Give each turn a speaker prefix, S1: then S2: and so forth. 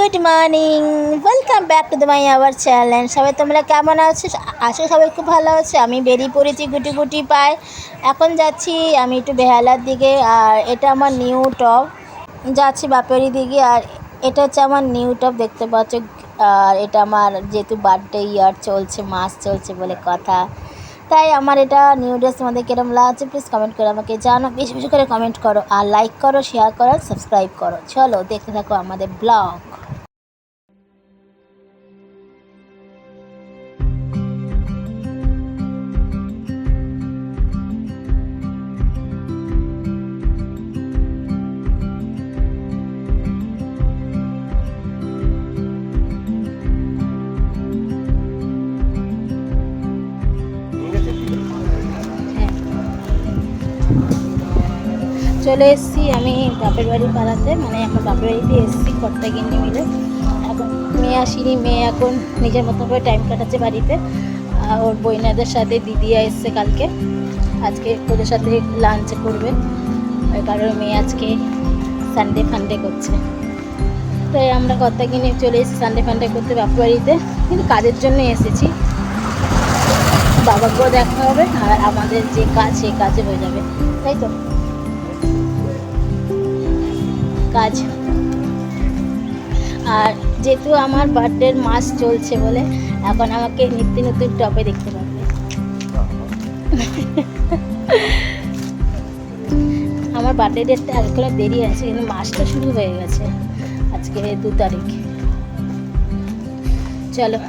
S1: Good morning, welcome back to the my our channel. সবাই তোমরা কেমন আছো? আশা সবাই খুব ভালো আছে। আমি বেরিয়ে পড়েছি গুটি গুটি পায়। এখন যাচ্ছি আমি একটু বেহালার দিকে। আর এটা আমার নিউ টপ, যাচ্ছি বাপেরি দিকে। আর এটা হচ্ছে আমার নিউ টপ, দেখতে পাচ্ছ। আর এটা আমার যেহেতু বার্থডে ইয়ার চলছে, মাস চলছে বলে কথা, তাই আমার এটা নিউ ড্রেস। তোমাদের কিরম লাগছে প্লিজ কমেন্ট করে আমাকে জানো। বেশি বেশি করে কমেন্ট করো, আর লাইক করো, শেয়ার করো, সাবস্ক্রাইব করো। চলো দেখতে থাকো আমাদের ব্লগ। চলে এসেছি আমি বাপের বাড়ি পাড়াতে, মানে এখন বাপের বাড়িতে এসেছি কর্তা গিন্নি মিলে। এখন মেয়ে আসিনি, মেয়ে এখন নিজের মতো করে টাইম কাটাচ্ছে বাড়িতে। ওর বইনাদের সাথে দিদিয়া এসছে কালকে, আজকে ওদের সাথে লাঞ্চ করবে। ওই কারণে মেয়ে আজকে সানডে ফান্ডে করছে, তাই আমরা কর্তা গিন্নি চলে এসেছি সানডে ফান্ডে করতে বাপের বাড়িতে। কিন্তু কাজের জন্য এসেছি, বাবাকেও দেখা হবে আর আমাদের যে কাজ সেই কাজে হয়ে যাবে, তাই তো কাজ। আর যেহেতু আমার বার্থডের মাস চলছে বলে এখন আমাকে নিত্য নতুন টপে দেখতে পাবে। আমার বার্থডে ডেটটা এখনো দেরি আছে, কিন্তু মাসটা শুরু হয়ে গেছে। আজকে 2 তারিখ। চলো